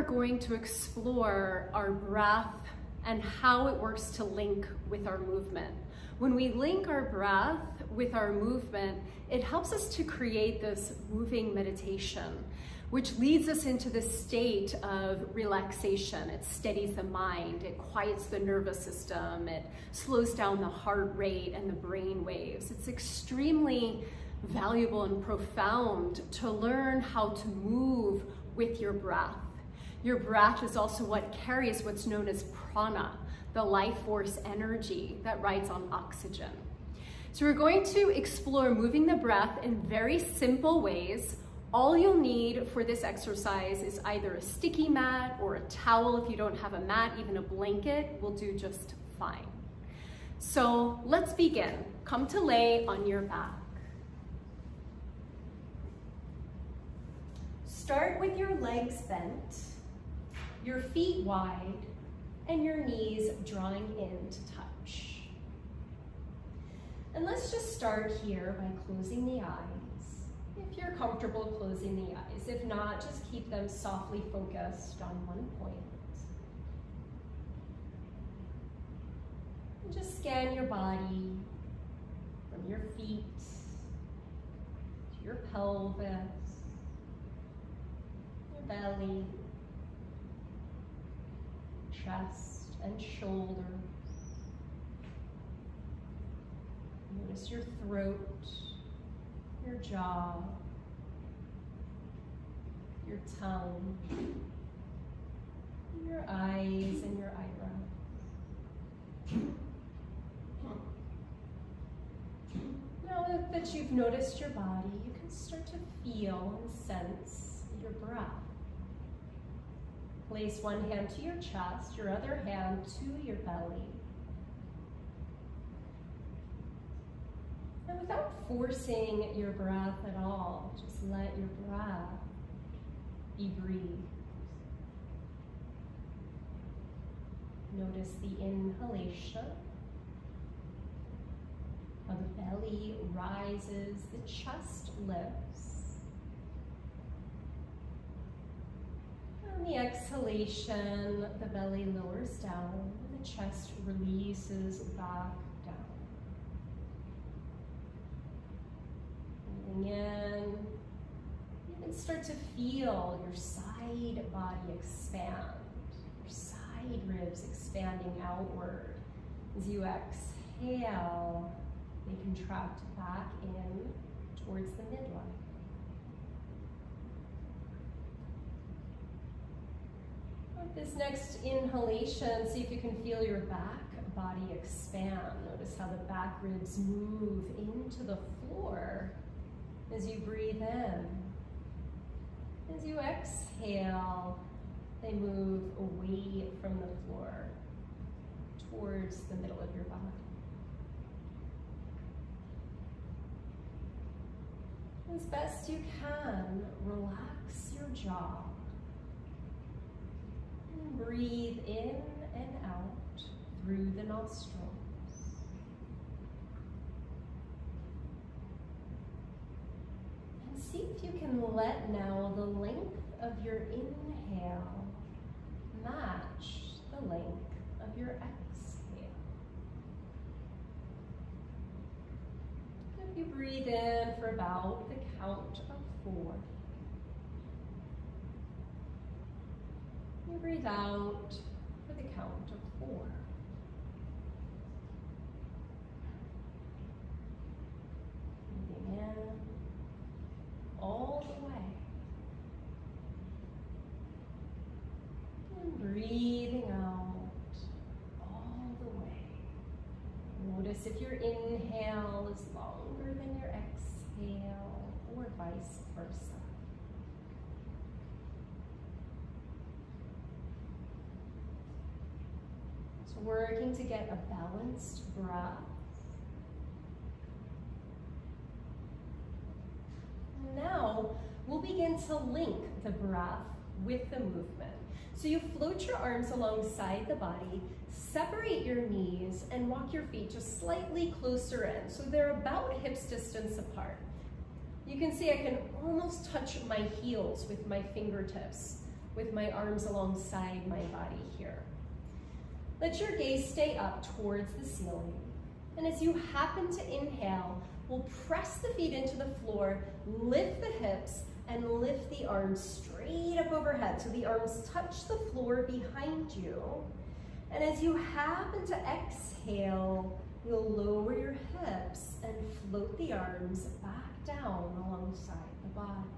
going to explore our breath and how it works to link with our movement. When we link our breath with our movement, it helps us to create this moving meditation, which leads us into this state of relaxation. It steadies the mind, it quiets the nervous system, it slows down the heart rate and the brain waves. It's extremely valuable and profound to learn how to move with your breath. Your breath is also what carries what's known as prana, the life force energy that rides on oxygen. So we're going to explore moving the breath in very simple ways. All you'll need for this exercise is either a sticky mat or a towel. If you don't have a mat, even a blanket will do just fine. So let's begin. Come to lay on your back. Start with your legs bent, your feet wide, and your knees drawing in to touch. And let's just start here by closing the eyes. If you're comfortable closing the eyes, if not, just keep them softly focused on one point. And just scan your body from your feet to your pelvis, belly, chest and shoulders. Notice your throat, your jaw, your tongue, your eyes and your eyebrows. Now that you've noticed your body, you can start to feel and sense your breath. Place one hand to your chest, your other hand to your belly. And without forcing your breath at all, just let your breath be breathed. Notice the inhalation, how the belly rises, the chest lifts. And the exhalation, the belly lowers down, and the chest releases back down. Breathing in, you can start to feel your side body expand, your side ribs expanding outward. As you exhale, they contract back in towards the midline. With this next inhalation, see if you can feel your back body expand. Notice how the back ribs move into the floor as you breathe in. As you exhale, they move away from the floor towards the middle of your body. As best you can, relax your jaw. And breathe in and out through the nostrils. And see if you can let now the length of your inhale match the length of your exhale. If you breathe in for about the count of 4. You breathe out for the count of 4. Breathing in all the way. And breathing out all the way. Notice if your inhale is longer than your exhale, or vice versa. So working to get a balanced breath. Now we'll begin to link the breath with the movement. So you float your arms alongside the body, separate your knees, and walk your feet just slightly closer in. So they're about hips distance apart. You can see I can almost touch my heels with my fingertips. with my arms alongside my body here. Let your gaze stay up towards the ceiling. And as you happen to inhale, we'll press the feet into the floor, lift the hips, and lift the arms straight up overhead. So the arms touch the floor behind you. And as you happen to exhale, you'll lower your hips and float the arms back down alongside the body.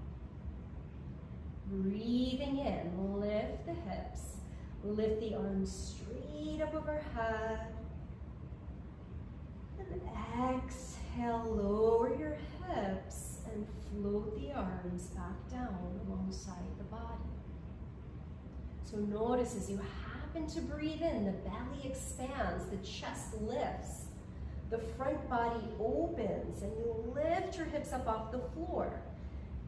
Breathing in, lift the hips, lift the arms straight up overhead. And exhale, lower your hips and float the arms back down alongside the body. So notice as you happen to breathe in, the belly expands, the chest lifts, the front body opens, and you lift your hips up off the floor.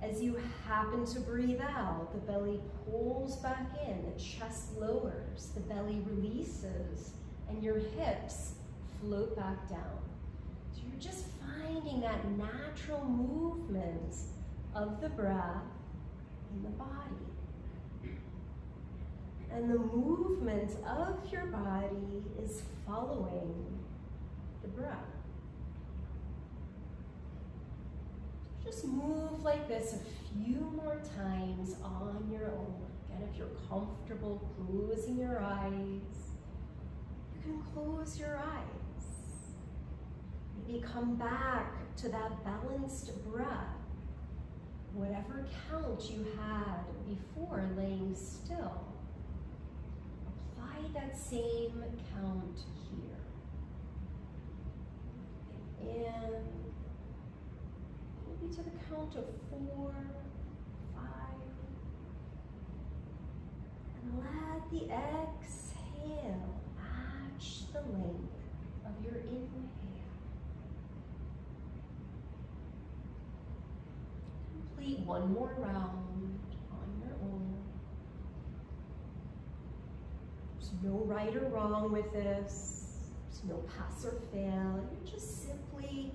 As you happen to breathe out, the belly pulls back in, the chest lowers, the belly releases, and your hips float back down. So you're just finding that natural movement of the breath in the body. And the movement of your body is following the breath. Just move like this a few more times on your own. Again, if you're comfortable closing your eyes, you can close your eyes. Maybe come back to that balanced breath, whatever count you had before laying still. Apply that same count here. In, maybe to the count of 4, 5, and let the exhale match the length of your inhale. Complete one more round on your own. There's no right or wrong with this. There's no pass or fail. You're just simply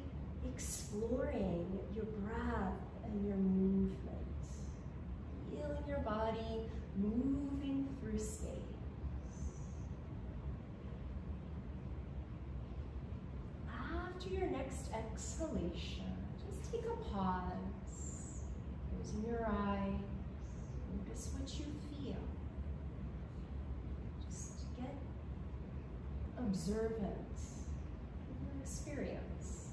exploring your breath and your movements. Feeling your body moving through space. After your next exhalation, just take a pause. Closing your eyes. Notice what you feel. Just get observant in your experience.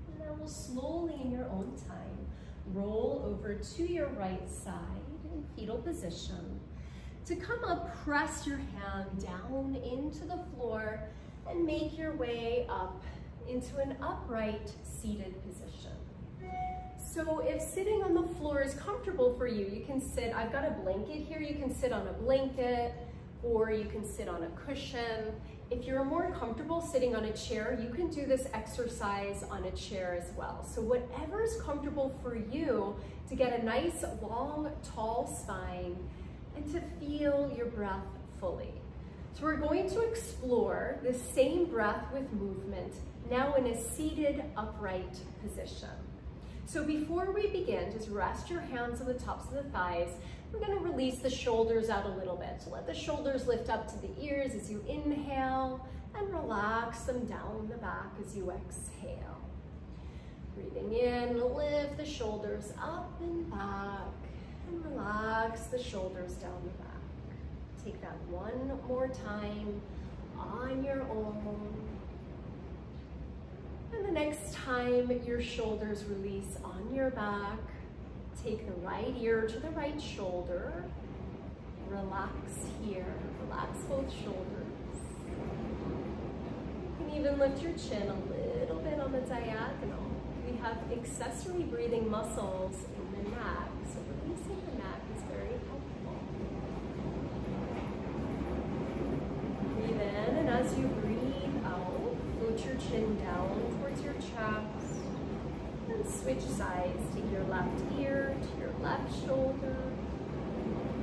And then we'll slowly, in your own time, roll over to your right side in fetal position. To come up, press your hand down into the floor and make your way up into an upright seated position. So if sitting on the floor is comfortable for you, you can sit, I've got a blanket here, you can sit on a blanket or you can sit on a cushion. If you're more comfortable sitting on a chair, you can do this exercise on a chair as well. So whatever is comfortable for you to get a nice, long, tall spine and to feel your breath fully. So we're going to explore the same breath with movement now in a seated upright position. So before we begin, just rest your hands on the tops of the thighs. We're going to release the shoulders out a little bit. So let the shoulders lift up to the ears as you inhale and relax them down the back as you exhale. Breathing in, lift the shoulders up and back and relax the shoulders down the back. Take that one more time on your own. And the next time your shoulders release on your back, take the right ear to the right shoulder. Relax here, relax both shoulders. You can even lift your chin a little bit on the diagonal. We have accessory breathing muscles in the neck, so releasing the neck is very helpful. Breathe in, and as you breathe out, float your chin down towards your chest. And switch sides. Take your left ear to your left shoulder.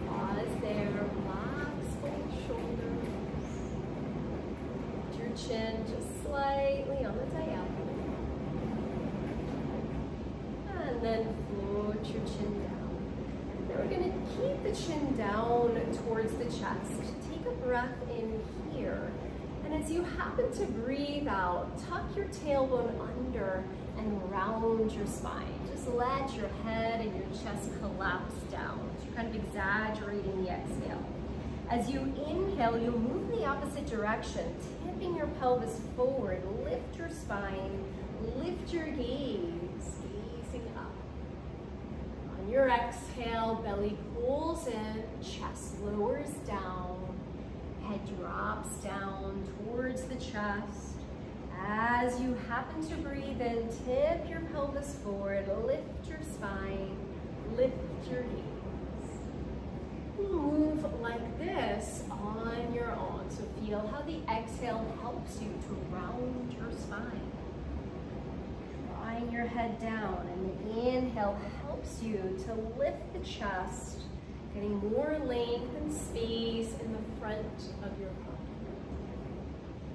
Pause there. Relax both shoulders. Put your chin just slightly on the diagonal. And then float your chin down. keep the chin down towards the chest. Take a breath in here. And as you happen to breathe out, tuck your tailbone under and round your spine. Just let your head and your chest collapse down. So you're kind of exaggerating the exhale. As you inhale, you'll move in the opposite direction, tipping your pelvis forward. Lift your spine, lift your gaze, gazing up. On your exhale, belly pulls in, chest lowers down, head drops down towards the chest. As you happen to breathe in, tip your pelvis forward, lift your spine, lift your gaze. Move like this on your own. So feel how the exhale helps you to round your spine. Drawing your head down, and the inhale helps you to lift the chest, getting more length and space in the front of your body.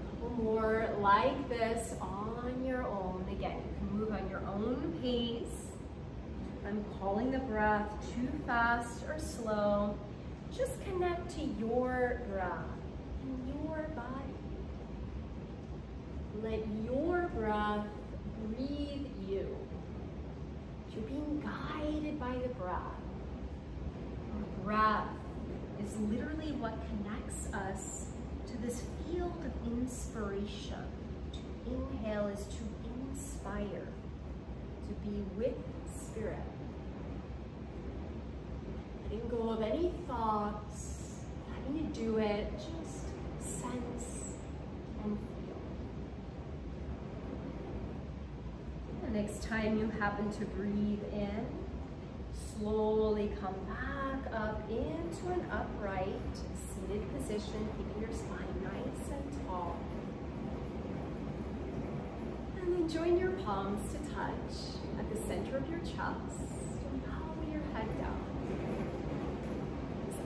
A couple more like this on your own. Again, you can move on your own pace. I'm calling the breath too fast or slow. Just connect to your breath in your body. Let your breath breathe you. You're being guided by the breath. Our breath is literally what connects us to this field of inspiration. To inhale is to inspire, to be with spirit. Letting go of any thoughts, having to do it, just sense and feel. The next time you happen to breathe in, slowly come back up into an upright, seated position, keeping your spine nice and tall. And then join your palms to touch at the center of your chest and bow your head down.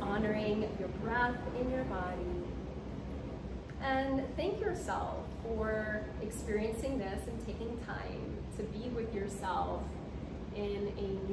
Honoring your breath in your body. And thank yourself for experiencing this and taking time to be with yourself in a new